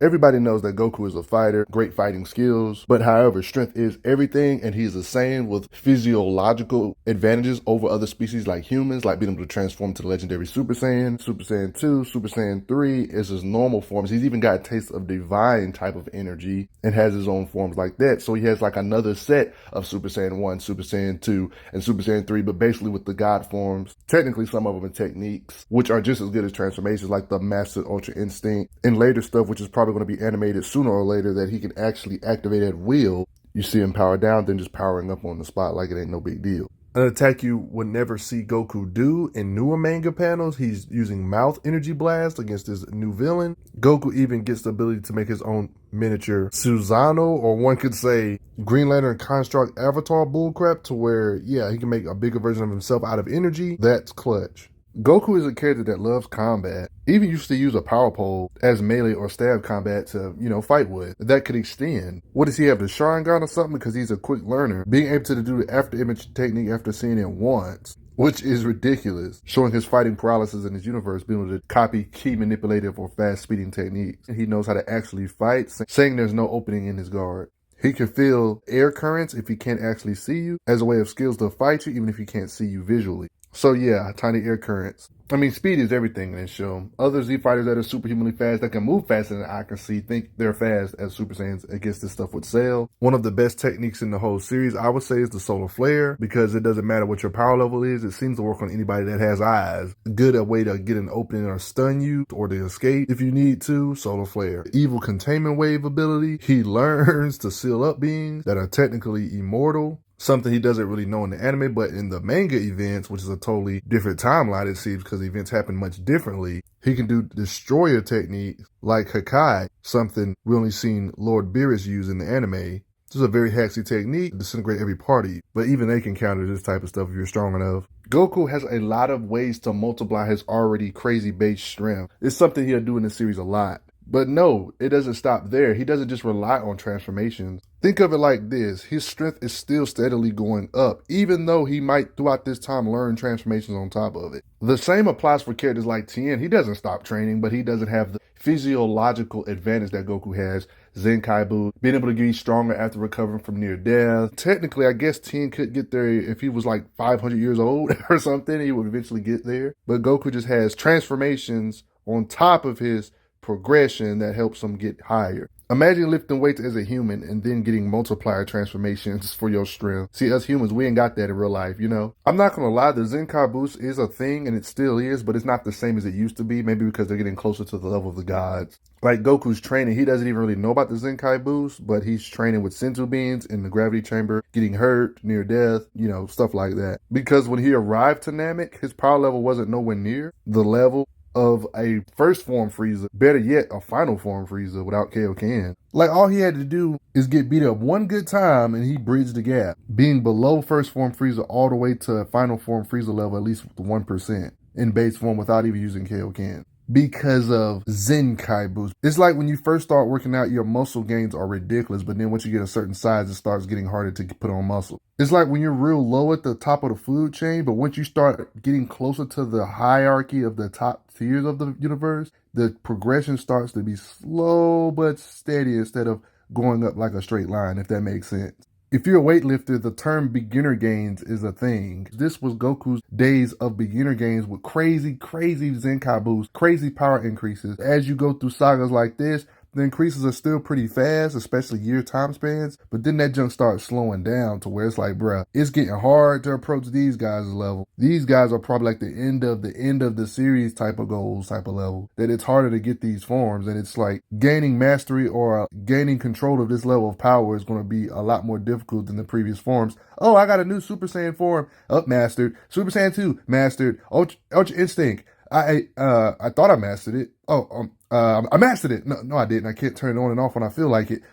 Everybody knows that Goku is a fighter, great fighting skills, but however, strength is everything, and he's the same with physiological advantages over other species like humans, like being able to transform to the legendary Super Saiyan, Super Saiyan 2, Super Saiyan 3 is his normal forms. He's even got a taste of divine type of energy and has his own forms like that. So he has like another set of Super Saiyan 1, Super Saiyan 2, and Super Saiyan 3, but basically with the God forms. Technically, some of them are techniques, which are just as good as transformations, like the Master Ultra Instinct and later stuff, which is probably going to be animated sooner or later, that he can actually activate at will. You see him power down, then just powering up on the spot like it ain't no big deal. An attack you would never see Goku do in newer manga panels, he's using Mouth Energy Blast against his new villain. Goku even gets the ability to make his own miniature Susanoo, or one could say Green Lantern construct avatar bullcrap, to where, yeah, he can make a bigger version of himself out of energy. That's clutch. Goku is a character that loves combat. He even used to use a power pole as melee or stab combat to, fight with. That could extend. What does he have, the Sharingan or something? Because he's a quick learner. Being able to do the after image technique after seeing it once, which is ridiculous, showing his fighting paralysis in his universe, being able to copy key manipulative or fast speeding techniques. He knows how to actually fight, saying there's no opening in his guard. He can feel air currents if he can't actually see you, as a way of skills to fight you, even if he can't see you visually. So yeah, tiny air currents. I mean, speed is everything in this show. Other Z fighters that are superhumanly fast, that can move faster than I can see, think they're fast as Super Saiyans against this stuff with Cell. One of the best techniques in the whole series, I would say, is the Solar Flare, because it doesn't matter what your power level is, it seems to work on anybody that has eyes. Good a way to get an opening or stun you, or to escape if you need to. Solar Flare. Evil Containment Wave ability, he learns to seal up beings that are technically immortal. Something he doesn't really know in the anime, but in the manga events, which is a totally different timeline, it seems, because the events happen much differently, he can do destroyer technique like Hakai, something we only seen Lord Beerus use in the anime. This is a very hacksy technique to disintegrate every party, but even they can counter this type of stuff if you're strong enough. Goku has a lot of ways to multiply his already crazy base strength. It's something he'll do in the series a lot. But no, it doesn't stop there. He doesn't just rely on transformations. Think of it like this. His strength is still steadily going up, even though he might throughout this time learn transformations on top of it. The same applies for characters like Tien. He doesn't stop training, but he doesn't have the physiological advantage that Goku has. Zenkai Boost, being able to get stronger after recovering from near death. Technically, I guess Tien could get there if he was like 500 years old or something. He would eventually get there. But Goku just has transformations on top of his progression that helps him get higher. Imagine lifting weights as a human and then getting multiplier transformations for your strength. See, us humans, we ain't got that in real life, I'm not gonna lie, the Zenkai boost is a thing, and it still is, but it's not the same as it used to be, maybe because they're getting closer to the level of the gods. Like Goku's training, he doesn't even really know about the Zenkai boost, but he's training with Senzu beans in the gravity chamber, getting hurt, near death, stuff like that. Because when he arrived to Namek, his power level wasn't nowhere near the level of a first form Frieza, better yet, a final form Frieza without Kaioken. Like, all he had to do is get beat up one good time and he bridged the gap, being below first form Frieza all the way to final form Frieza level, at least 1% in base form without even using Kaioken. Because of Zenkai boost. It's like when you first start working out, your muscle gains are ridiculous, but then once you get a certain size, it starts getting harder to put on muscle. It's like when you're real low at the top of the food chain, but once you start getting closer to the hierarchy of the top tiers of the universe, the progression starts to be slow but steady instead of going up like a straight line, if that makes sense. If you're a weightlifter, the term beginner gains is a thing. This was Goku's days of beginner gains with crazy Zenkai boosts, crazy power increases. As you go through sagas like this, the increases are still pretty fast, especially year time spans, but then that junk starts slowing down to where it's like, bruh, it's getting hard to approach these guys' level. These guys are probably like the end of the series type of goals, type of level, that it's harder to get these forms, and it's like gaining mastery or gaining control of this level of power is going to be a lot more difficult than the previous forms. Oh, I got a new Super Saiyan form, mastered. Super Saiyan 2, mastered. Ultra Instinct. I thought I mastered it. I mastered it. No, I didn't. I can't turn it on and off when I feel like it.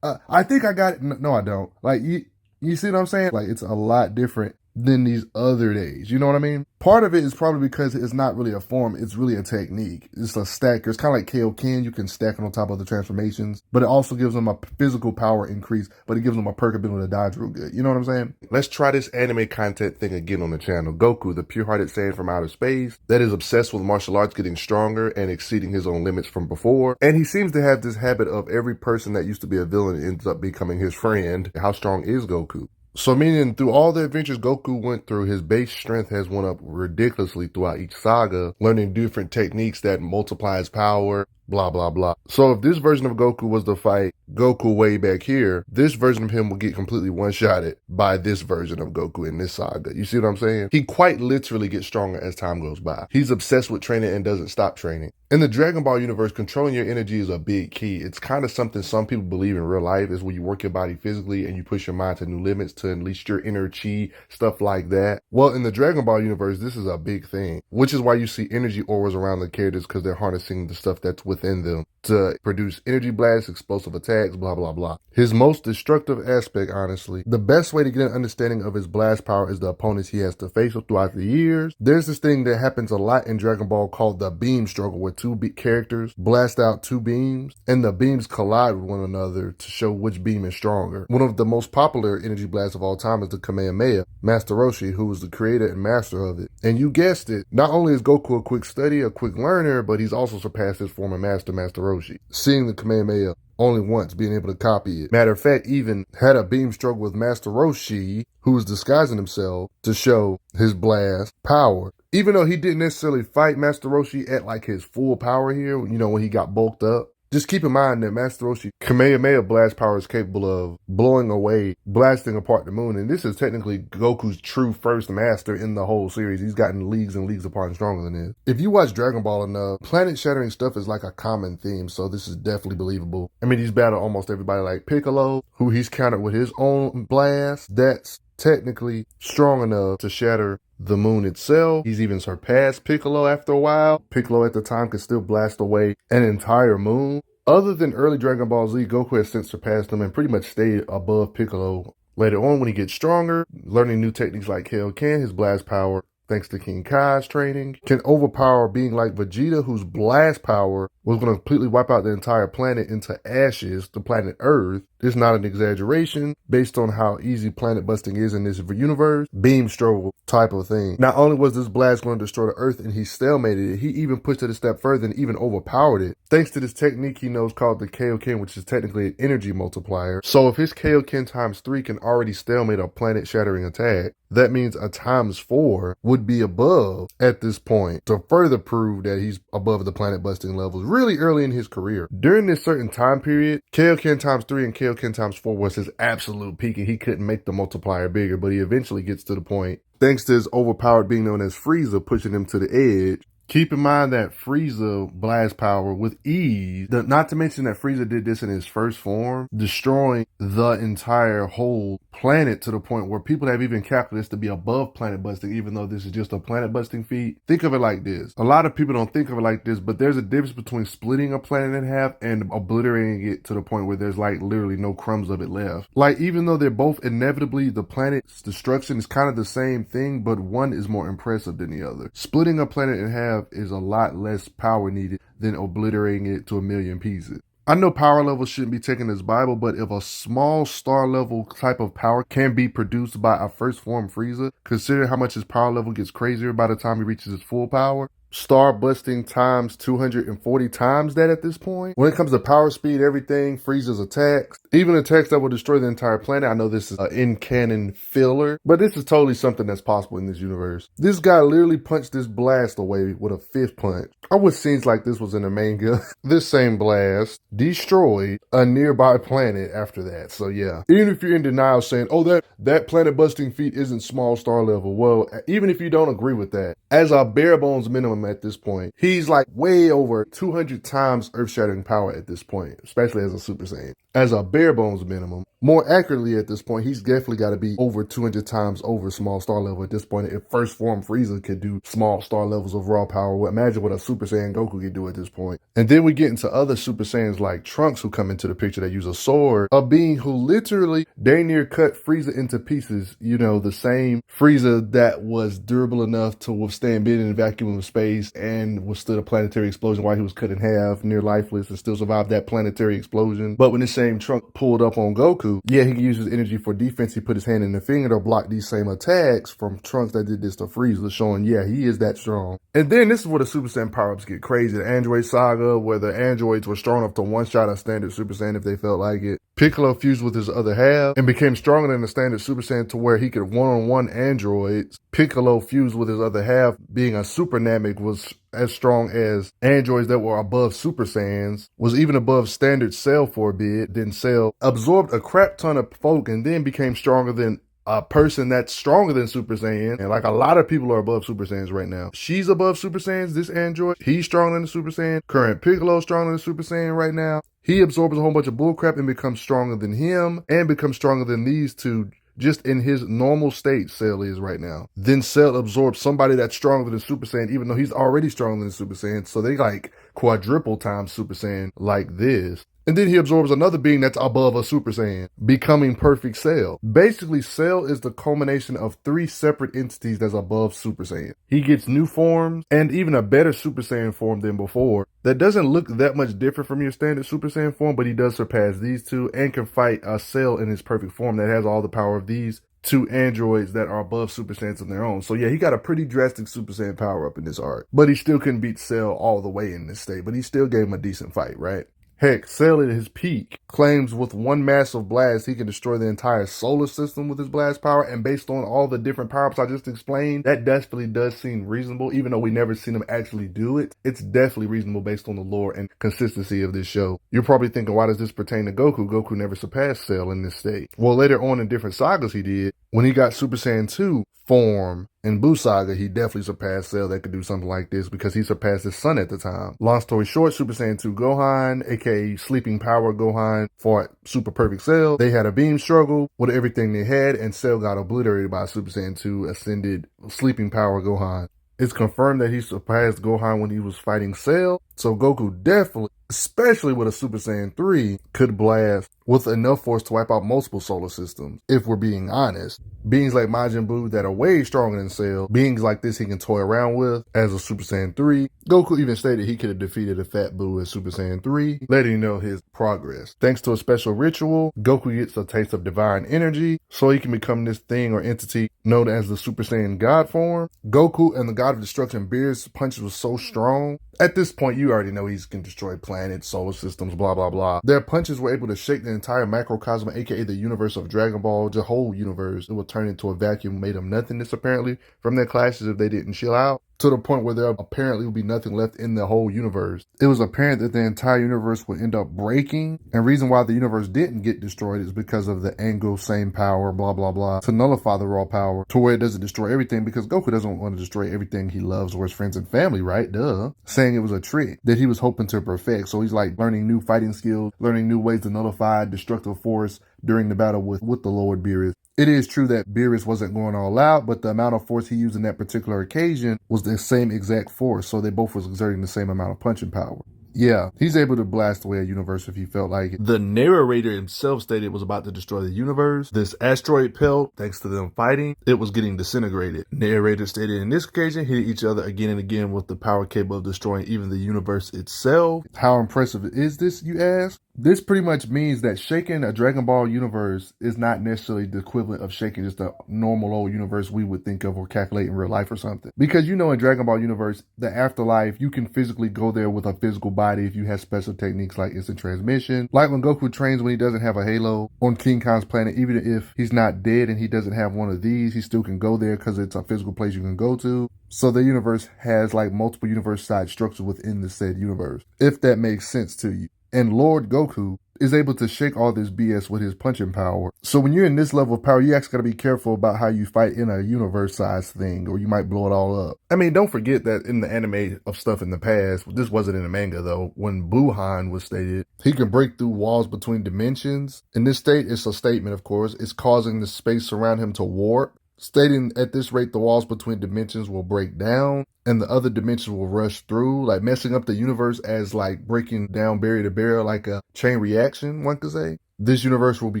I think I got it. No, I don't. Like, you see what I'm saying? Like, it's a lot different than these other days. You know what I mean? Part of it is probably because it's not really a form, it's really a technique. It's a stacker. It's kind of like Kaioken. You can stack it on top of the transformations, but it also gives them a physical power increase, but it gives them a perk ability to dodge real good. You know what I'm saying? Let's try this anime content thing again on the channel. Goku, the pure-hearted Saiyan from outer space that is obsessed with martial arts getting stronger and exceeding his own limits from before. And he seems to have this habit of every person that used to be a villain ends up becoming his friend. How strong is Goku? So meaning through all the adventures Goku went through, his base strength has went up ridiculously throughout each saga, learning different techniques that multiply his power, blah, blah, blah. So if this version of Goku was to fight Goku way back here, this version of him will get completely one-shotted by this version of Goku in this saga. You see what I'm saying? He quite literally gets stronger as time goes by. He's obsessed with training and doesn't stop training. In the Dragon Ball universe, controlling your energy is a big key. It's kind of something some people believe in real life is when you work your body physically and you push your mind to new limits to unleash your inner chi, stuff like that. Well, in the Dragon Ball universe, this is a big thing, which is why you see energy auras around the characters because they're harnessing the stuff that's within them to produce energy blasts, explosive attacks, blah, blah, blah. His most destructive aspect, honestly, the best way to get an understanding of his blast power is the opponents he has to face throughout the years. There's this thing that happens a lot in Dragon Ball called the beam struggle, where two characters blast out two beams and the beams collide with one another to show which beam is stronger. One of the most popular energy blasts of all time is the Kamehameha, Master Roshi, who was the creator and master of it. And you guessed it, not only is Goku a quick study, a quick learner, but he's also surpassed his former master, Master Roshi. Seeing the Kamehameha only once, being able to copy it. Matter of fact, even had a beam struggle with Master Roshi, who was disguising himself to show his blast power. Even though he didn't necessarily fight Master Roshi at like his full power here, you know, when he got bulked up. Just keep in mind that Master Roshi Kamehameha blast power is capable of blowing away, blasting apart the moon. And this is technically Goku's true first master in the whole series. He's gotten leagues and leagues apart and stronger than this. If you watch Dragon Ball enough, planet-shattering stuff is like a common theme, so this is definitely believable. I mean, he's battled almost everybody like Piccolo, who he's countered with his own blast. That's technically strong enough to shatter the moon itself. He's even surpassed Piccolo after a while. Piccolo at the time could still blast away an entire moon. Other than early Dragon Ball Z, Goku has since surpassed him and pretty much stayed above Piccolo. Later on, when he gets stronger, learning new techniques like Kaioken, his blast power, thanks to King Kai's training, can overpower being like Vegeta, whose blast power was going to completely wipe out the entire planet into ashes, the planet Earth. It's not an exaggeration based on how easy planet busting is in this universe. Beam struggle type of thing. Not only was this blast going to destroy the Earth and he stalemated it, he even pushed it a step further and even overpowered it. Thanks to this technique he knows called the Kaioken, which is technically an energy multiplier. So if his Kaioken times 3 can already stalemate a planet shattering attack, that means a times 4 would be above at this point to further prove that he's above the planet busting levels really early in his career. During this certain time period, Kaioken times 3 and Kaioken times 4 was his absolute peak and he couldn't make the multiplier bigger, but he eventually gets to the point, thanks to his overpowered being known as Frieza, pushing him to the edge. Keep in mind that Frieza blast power with ease, not to mention that Frieza did this in his first form, destroying the entire whole planet to the point where people have even calculated this to be above planet busting, even though this is just a planet busting feat. Think of it like this. A lot of people don't think of it like this, but there's a difference between splitting a planet in half and obliterating it to the point where there's like literally no crumbs of it left. Like, even though they're both inevitably the planet's destruction is kind of the same thing, but one is more impressive than the other. Splitting a planet in half is a lot less power needed than obliterating it to a million pieces. I know power levels shouldn't be taken as Bible, but if a small star level type of power can be produced by a first form Frieza, consider how much his power level gets crazier by the time he reaches his full power. Star busting times 240 times that at this point. When it comes to power speed, everything, Frieza's attacks, even attacks that will destroy the entire planet. I know this is an in-canon filler, but this is totally something that's possible in this universe. This guy literally punched this blast away with a fist punch. I wish scenes like this was in the manga. This same blast destroyed a nearby planet after that. So yeah, even if you're in denial saying, oh, that planet busting feat isn't small star level. Well, even if you don't agree with that, as a bare bones minimum at this point, he's like way over 200 times earth-shattering power at this point, especially as a Super Saiyan. As a bare bones minimum, More accurately at this point, he's definitely got to be over 200 times over small star level at this point. If first form Frieza could do small star levels of raw power, well, imagine what a Super Saiyan Goku could do at this point. And then we get into other Super Saiyans like Trunks who come into the picture that use a sword, a being who literally dang near cut Frieza into pieces. You know, the same Frieza that was durable enough to withstand being in a vacuum of space and withstood a planetary explosion while he was cut in half, near lifeless, and still survived that planetary explosion. But when the same Trunk pulled up on Goku, yeah, he could use his energy for defense. He put his hand in the finger to block these same attacks from Trunks that did this to Frieza, showing, yeah, he is that strong. And then this is where the Super Saiyan power-ups get crazy. The Android Saga, where the androids were strong enough to one-shot a standard Super Saiyan if they felt like it. Piccolo fused with his other half and became stronger than the standard Super Saiyan to where he could one-on-one androids. Piccolo fused with his other half, being a Super Namek, was as strong as androids that were above Super Saiyans, was even above standard Cell for a bit. Then Cell absorbed a crap ton of folk and then became stronger than a person that's stronger than Super Saiyan. And like a lot of people are above Super Saiyans right now. She's above Super Saiyans, this android. He's stronger than the Super Saiyan. Current Piccolo stronger than the Super Saiyan right now. He absorbs a whole bunch of bullcrap and becomes stronger than him and becomes stronger than these two just in his normal state. Cell is right now. Then Cell absorbs somebody that's stronger than the Super Saiyan, even though he's already stronger than the Super Saiyan. So they like quadruple times Super Saiyan like this. And then he absorbs another being that's above a Super Saiyan, becoming Perfect Cell. Basically, Cell is the culmination of three separate entities that's above Super Saiyan. He gets new forms and even a better Super Saiyan form than before that doesn't look that much different from your standard Super Saiyan form, but he does surpass these two and can fight a Cell in his perfect form that has all the power of these two androids that are above Super Saiyans on their own. So yeah, he got a pretty drastic Super Saiyan power up in this arc. But he still couldn't beat Cell all the way in this state, but he still gave him a decent fight, right? Heck, Cell at his peak claims with one massive blast, he can destroy the entire solar system with his blast power. And based on all the different power-ups I just explained, that definitely does seem reasonable. Even though we never seen him actually do it, it's definitely reasonable based on the lore and consistency of this show. You're probably thinking, why does this pertain to Goku? Goku never surpassed Cell in this state. Well, later on in different sagas he did. When he got Super Saiyan 2 form in Buu Saga, he definitely surpassed Cell that could do something like this because he surpassed his son at the time. Long story short, Super Saiyan 2 Gohan, aka Sleeping Power Gohan, fought Super Perfect Cell. They had a beam struggle with everything they had, and Cell got obliterated by Super Saiyan 2 Ascended Sleeping Power Gohan. It's confirmed that he surpassed Gohan when he was fighting Cell, so Goku definitely, especially with a Super Saiyan 3, could blast with enough force to wipe out multiple solar systems, if we're being honest. Beings like Majin Buu that are way stronger than Cell, beings like this he can toy around with as a Super Saiyan 3. Goku even stated he could have defeated a Fat Buu as Super Saiyan 3, letting you know his progress. Thanks to a special ritual, Goku gets a taste of divine energy, so he can become this thing or entity known as the Super Saiyan God form. Goku and the God of Destruction Beerus punches was so strong. At this point, you already know he can destroy planets, solar systems, blah, blah, blah. Their punches were able to shake the entire macrocosm, aka the universe of Dragon Ball, the whole universe. It would turn into a vacuum, made them nothingness apparently from their clashes if they didn't chill out, to the point where there apparently would be nothing left in the whole universe. It was apparent that the entire universe would end up breaking, and reason why the universe didn't get destroyed is because of the Ango same power, blah, blah, blah, to nullify the raw power to where it doesn't destroy everything, because Goku doesn't want to destroy everything he loves or his friends and family, right? Duh. Saying it was a trick that he was hoping to perfect. So he's like learning new fighting skills, learning new ways to nullify destructive force during the battle with the Lord Beerus. It is true that Beerus wasn't going all out, but the amount of force he used in that particular occasion was the same exact force, so they both was exerting the same amount of punching power. Yeah, he's able to blast away a universe if he felt like it. The narrator himself stated it was about to destroy the universe. This asteroid pelt, thanks to them fighting, it was getting disintegrated. Narrator stated in this occasion, hit each other again and again with the power capable of destroying even the universe itself. How impressive is this, you ask? This pretty much means that shaking a Dragon Ball universe is not necessarily the equivalent of shaking just a normal old universe we would think of or calculate in real life or something. Because you know in Dragon Ball universe, the afterlife, you can physically go there with a physical body if you have special techniques like instant transmission. Like when Goku trains when he doesn't have a halo on King Kong's planet, even if he's not dead and he doesn't have one of these, he still can go there because it's a physical place you can go to. So the universe has like multiple universe side structures within the said universe, if that makes sense to you. And Lord Goku is able to shake all this BS with his punching power. So when you're in this level of power, you actually gotta be careful about how you fight in a universe-sized thing, or you might blow it all up. I mean, don't forget that in the anime of stuff in the past, this wasn't in the manga though, when Buhan was stated, he can break through walls between dimensions. In this state, it's a statement, of course, it's causing the space around him to warp, stating at this rate the walls between dimensions will break down and the other dimensions will rush through, like messing up the universe as like breaking down barrier to barrier, like a chain reaction, one could say. This universe will be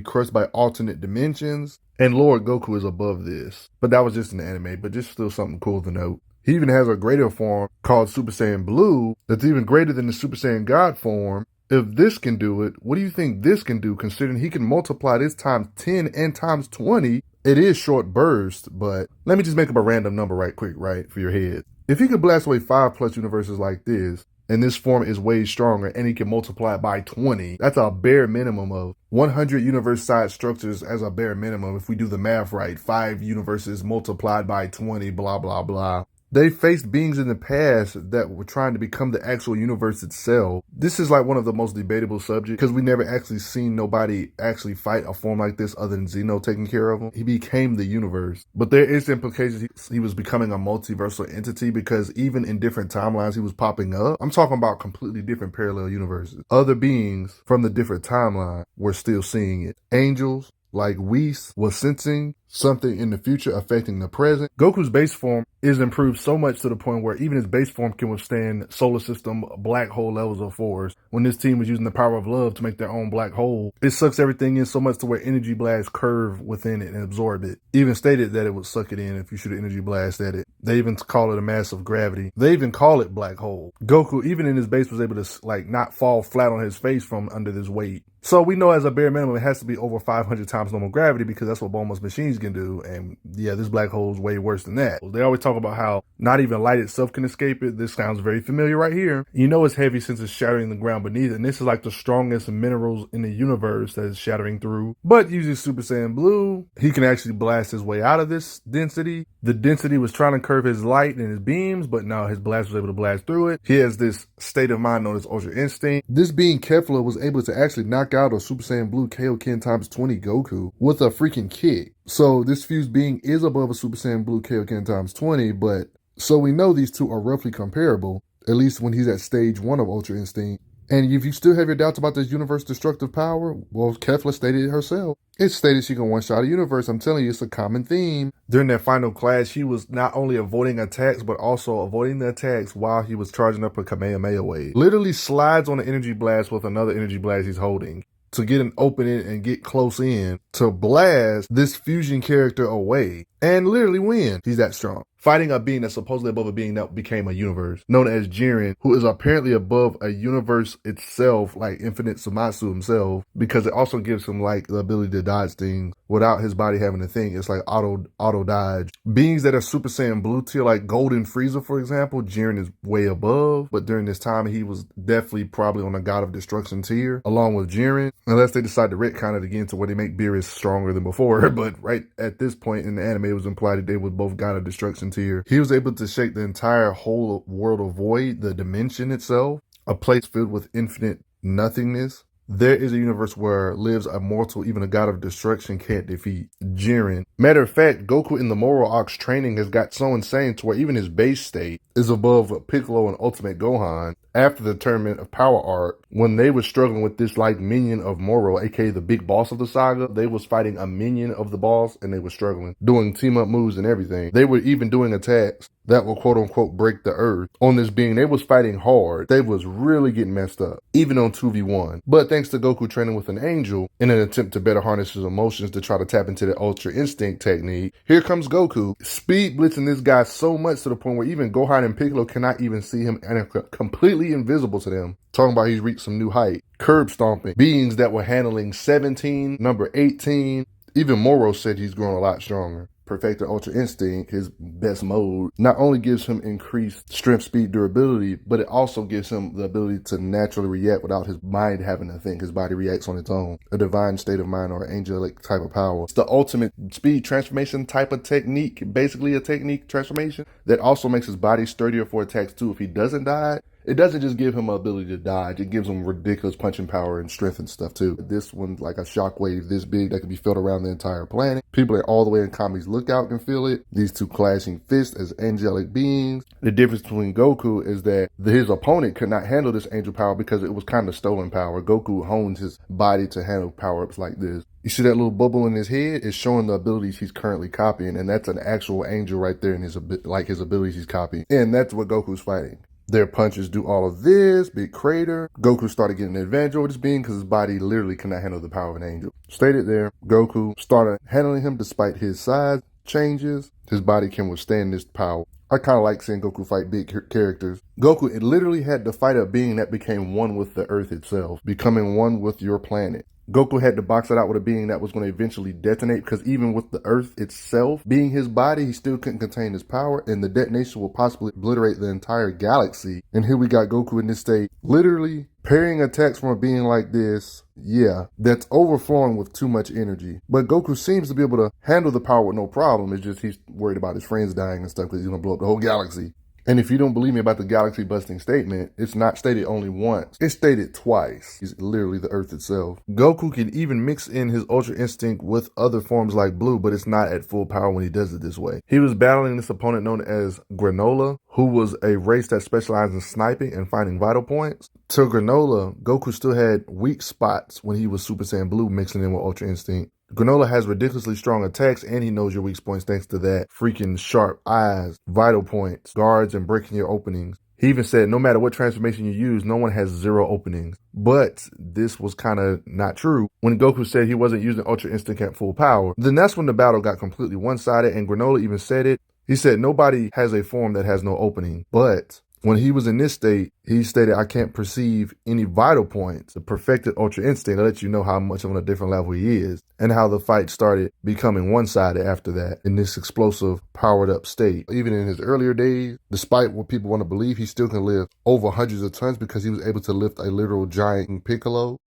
crushed by alternate dimensions, and Lord Goku is above this. But that was just in the anime, but just still something cool to note. He even has a greater form called Super Saiyan Blue that's even greater than the Super Saiyan God form. If this can do it, what do you think this can do, considering he can multiply this times 10 and times 20? It is short burst, but let me just make up a random number right quick, right, for your head. If he could blast away 5+ universes like this, and this form is way stronger, and he can multiply it by 20, that's a bare minimum of 100 universe-size structures as a bare minimum. If we do the math right, 5 universes multiplied by 20, blah, blah, blah. They faced beings in the past that were trying to become the actual universe itself. This is like one of the most debatable subjects because we never actually seen nobody actually fight a form like this other than Zeno taking care of him. He became the universe. But there is implications he was becoming a multiversal entity because even in different timelines he was popping up. I'm talking about completely different parallel universes. Other beings from the different timeline were still seeing it. Angels, like Whis, was sensing something in the future affecting the present. Goku's base form is improved so much to the point where even his base form can withstand solar system black hole levels of force. When this team was using the power of love to make their own black hole, it sucks everything in so much to where energy blasts curve within it and absorb it. Even stated that it would suck it in if you shoot an energy blast at it. They even call it a massive gravity. They even call it black hole. Goku, even in his base, was able to like not fall flat on his face from under this weight. So we know as a bare minimum, it has to be over 500 times normal gravity because that's what Bulma's machines can do. And yeah, this black hole is way worse than that. They always talk about how not even light itself can escape it. This sounds very familiar right here. You know it's heavy since it's shattering the ground beneath it. And this is like the strongest minerals in the universe that is shattering through. But using Super Saiyan Blue, he can actually blast his way out of this density. The density was trying to curve his light and his beams, but no, his blast was able to blast through it. He has this state of mind known as Ultra Instinct. This being Kefla was able to actually knock out a Super Saiyan Blue Kaioken times 20 Goku with a freaking kick. So this fused being is above a Super Saiyan Blue Kaioken times 20, but so we know these two are roughly comparable, at least when he's at stage 1 of Ultra Instinct. And if you still have your doubts about this universe destructive power, well, Kefla stated it herself. It stated she can one-shot a universe. I'm telling you, it's a common theme. During that final clash, she was not only avoiding attacks, but also avoiding the attacks while he was charging up a Kamehameha wave. Literally slides on the energy blast with another energy blast he's holding to get an opening and get close in to blast this fusion character away and literally win. He's that strong. Fighting a being that's supposedly above a being that became a universe, known as Jiren, who is apparently above a universe itself, like Infinite Sumatsu himself, because it also gives him like the ability to dodge things without his body having to think. It's like auto dodge. Beings that are Super Saiyan Blue tier, like Golden Frieza, for example, Jiren is way above, but during this time he was definitely probably on a God of Destruction tier, along with Jiren, unless they decide to retcon it again to where they make Beerus stronger than before. But right at this point in the anime, it was implied that they were both God of Destruction tier. He was able to shake the entire whole world of void, the dimension itself, a place filled with infinite nothingness. There is a universe where lives a mortal even a God of destruction can't defeat. Jiren. Matter of fact, Goku in the Moral Ox training has got so insane to where even his base state is above Piccolo and Ultimate Gohan. After the tournament of Power Art, when they were struggling with this like minion of Moro, aka the big boss of the saga, they was fighting a minion of the boss and they were struggling, doing team up moves and everything. They were even doing attacks that will quote unquote break the earth on this being. They was fighting hard. They was really getting messed up, even on 2v1. But thanks to Goku training with an angel in an attempt to better harness his emotions to try to tap into the Ultra Instinct technique, here comes Goku, speed blitzing this guy so much to the point where even Gohan and Piccolo cannot even see him and are completely invisible to them. Talking about he's reached some new height. Curb stomping. Beings that were handling 17, number 18. Even Moro said he's grown a lot stronger. Perfected Ultra Instinct, his best mode, not only gives him increased strength, speed, durability, but it also gives him the ability to naturally react without his mind having to think. His body reacts on its own. A divine state of mind or angelic type of power. It's the ultimate speed transformation type of technique, basically a technique transformation that also makes his body sturdier for attacks too. If he doesn't die, it doesn't just give him an ability to dodge, it gives him ridiculous punching power and strength and stuff too. This one's like a shockwave this big that can be felt around the entire planet. People that all the way in Kami's Lookout can feel it. These two clashing fists as angelic beings. The difference between Goku is that his opponent could not handle this angel power because it was kind of stolen power. Goku honed his body to handle power-ups like this. You see that little bubble in his head? It's showing the abilities he's currently copying, and that's an actual angel right there in his abilities he's copying. And that's what Goku's fighting. Their punches do all of this, big crater. Goku started getting an advantage over this being because his body literally cannot handle the power of an angel. Stated there, Goku started handling him despite his size changes. His body can withstand this power. I kind of like seeing Goku fight big characters. Goku, it literally had to fight a being that became one with the earth itself, becoming one with your planet. Goku had to box it out with a being that was going to eventually detonate because even with the Earth itself being his body, he still couldn't contain his power, and the detonation will possibly obliterate the entire galaxy. And here we got Goku in this state, literally parrying attacks from a being like this. Yeah, that's overflowing with too much energy. But Goku seems to be able to handle the power with no problem. It's just he's worried about his friends dying and stuff because he's going to blow up the whole galaxy. And if you don't believe me about the galaxy busting statement, it's not stated only once. It's stated twice. He's literally the Earth itself. Goku can even mix in his Ultra Instinct with other forms like Blue, but it's not at full power when he does it this way. He was battling this opponent known as Granola, who was a race that specialized in sniping and finding vital points. To Granola, Goku still had weak spots when he was Super Saiyan Blue mixing in with Ultra Instinct. Granola has ridiculously strong attacks, and he knows your weak points thanks to that freaking sharp eyes, vital points, guards, and breaking your openings. He even said no matter what transformation you use, no one has 0 openings. But this was kind of not true. When Goku said he wasn't using Ultra Instinct at full power, then that's when the battle got completely one-sided, and Granola even said it. He said nobody has a form that has no opening, but when he was in this state, he stated, I can't perceive any vital points. The perfected Ultra Instinct to let you know how much on a different level he is, and how the fight started becoming one-sided after that in this explosive, powered-up state. Even in his earlier days, despite what people want to believe, he still can lift over hundreds of tons because he was able to lift a literal giant Piccolo.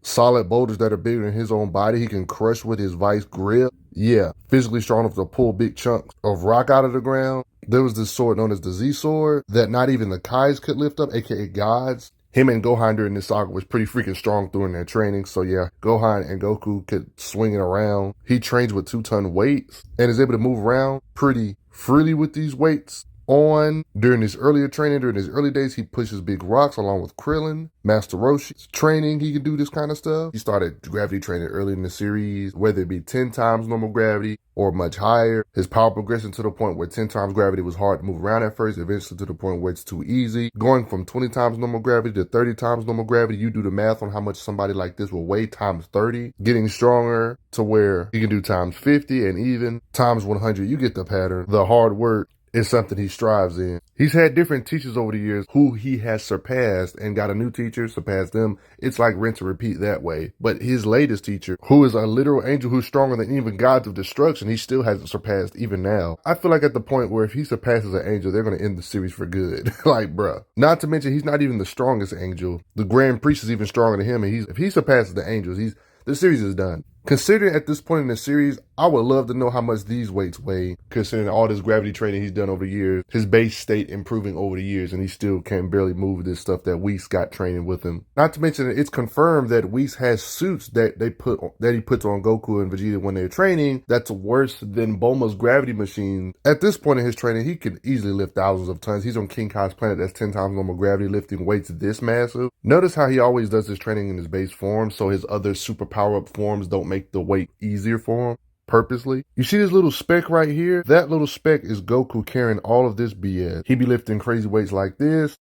Solid boulders that are bigger than his own body, he can crush with his vice grip. Yeah, physically strong enough to pull big chunks of rock out of the ground. There was this sword known as the Z sword that not even the Kais could lift up, aka gods. Him and Gohan during this saga was pretty freaking strong during their training. So yeah, Gohan and Goku could swing it around. He trains with 2-ton weights and is able to move around pretty freely with these weights on. During his earlier training, during his early days, he pushes big rocks along with Krillin, Master Roshi's training. He could do this kind of stuff. He started gravity training early in the series, whether it be 10 times normal gravity or much higher. His power progression to the point where 10 times gravity was hard to move around at first, eventually to the point where it's too easy. Going from 20 times normal gravity to 30 times normal gravity, you do the math on how much somebody like this will weigh times 30. Getting stronger to where he can do times 50 and even times 100. You get the pattern. The hard work is something he strives in. He's had different teachers over the years who he has surpassed and got a new teacher, surpassed them. It's like rinse and repeat that way. But his latest teacher, who is a literal angel who's stronger than even gods of destruction, he still hasn't surpassed even now. I feel like at the point where if he surpasses an angel, they're going to end the series for good. Like, bruh. Not to mention, he's not even the strongest angel. The Grand Priest is even stronger than him, and if he surpasses the angels, the series is done. Considering at this point in the series, I would love to know how much these weights weigh, considering all this gravity training he's done over the years, his base state improving over the years, and he still can barely move this stuff that Whis got training with him. Not to mention, it's confirmed that Whis has suits that he puts on Goku and Vegeta when they're training that's worse than Bulma's gravity machine. At this point in his training, he could easily lift thousands of tons. He's on King Kai's planet that's 10 times normal gravity, lifting weights this massive. Notice how he always does his training in his base form, so his other super power-up forms don't make the weight easier for him. Purposely. You see this little speck right here? That little speck is Goku carrying all of this BS. He be lifting crazy weights like this.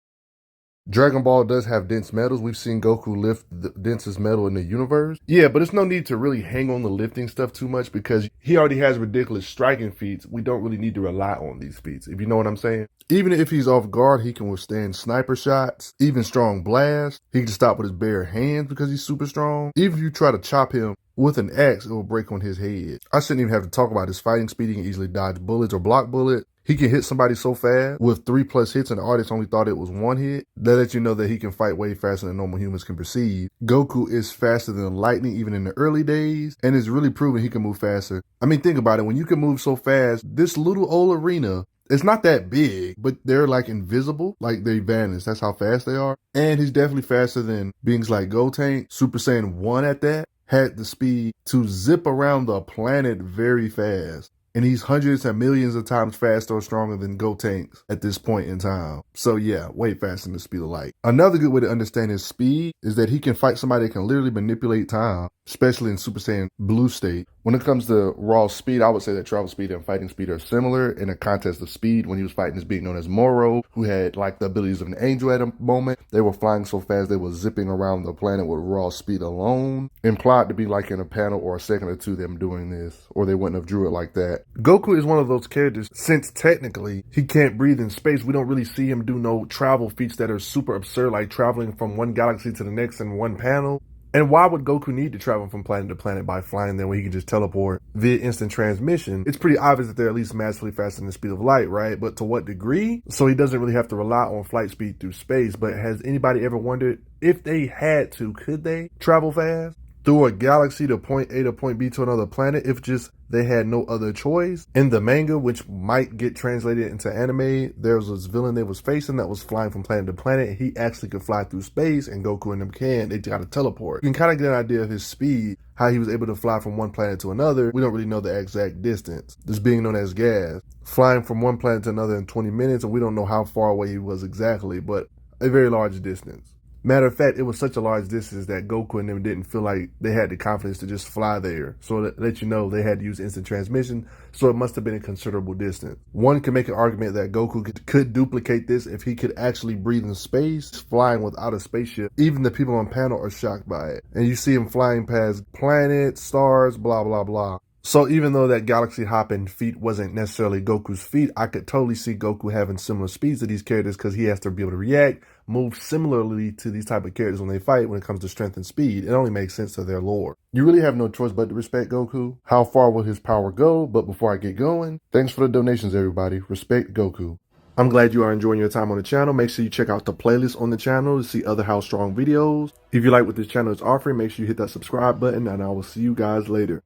Dragon Ball does have dense metals. We've seen Goku lift the densest metal in the universe. Yeah, but it's no need to really hang on the lifting stuff too much because he already has ridiculous striking feats. We don't really need to rely on these feats, if you know what I'm saying. Even if he's off guard, he can withstand sniper shots, even strong blasts. He can stop with his bare hands because he's super strong. Even if you try to chop him with an axe, it will break on his head. I shouldn't even have to talk about his fighting speed. He can easily dodge bullets or block bullets. He can hit somebody so fast with 3+ hits and the audience only thought it was 1 hit. That lets you know that he can fight way faster than normal humans can perceive. Goku is faster than lightning even in the early days and is really proven he can move faster. I mean, think about it. When you can move so fast, this little old arena It's not that big, but they're like invisible, like they vanish. That's how fast they are. And he's definitely faster than beings like Gotenk. Super Saiyan 1 at that had the speed to zip around the planet very fast. And he's hundreds and millions of times faster or stronger than Gotenks at this point in time. So yeah, way faster than the speed of light. Another good way to understand his speed is that he can fight somebody that can literally manipulate time, especially in Super Saiyan Blue state. When it comes to raw speed, I would say that travel speed and fighting speed are similar. In a contest of speed, when he was fighting this being known as Moro, who had like the abilities of an angel at a moment, they were flying so fast they were zipping around the planet with raw speed alone. Implied to be like in a panel or a second or two them doing this, or they wouldn't have drew it like that. Goku is one of those characters, since technically he can't breathe in space, we don't really see him do no travel feats that are super absurd, like traveling from one galaxy to the next in one panel. And why would Goku need to travel from planet to planet by flying there when he can just teleport via instant transmission? It's pretty obvious that they're at least massively faster than the speed of light, right? But to what degree? So he doesn't really have to rely on flight speed through space. But has anybody ever wondered if they had to, could they travel fast through a galaxy to point A to point B to another planet if just they had no other choice? In the manga, which might get translated into anime, there was this villain they was facing that was flying from planet to planet. He actually could fly through space, and Goku and them can. They got to teleport. You can kind of get an idea of his speed, how he was able to fly from one planet to another. We don't really know the exact distance. This being known as gas, flying from one planet to another in 20 minutes, and we don't know how far away he was exactly, but a very large distance. Matter of fact, it was such a large distance that Goku and them didn't feel like they had the confidence to just fly there. So to let you know, they had to use instant transmission, so it must have been a considerable distance. One can make an argument that Goku could duplicate this if he could actually breathe in space, flying without a spaceship. Even the people on panel are shocked by it. And you see him flying past planets, stars, blah, blah, blah. So even though that galaxy hopping feat wasn't necessarily Goku's feat, I could totally see Goku having similar speeds to these characters because he has to be able to react, move similarly to these type of characters when they fight when it comes to strength and speed. It only makes sense to their lore. You really have no choice but to respect Goku. How far will his power go? But before I get going, thanks for the donations, everybody. Respect Goku. I'm glad you are enjoying your time on the channel. Make sure you check out the playlist on the channel to see other How Strong videos. If you like what this channel is offering, make sure you hit that subscribe button, and I will see you guys later.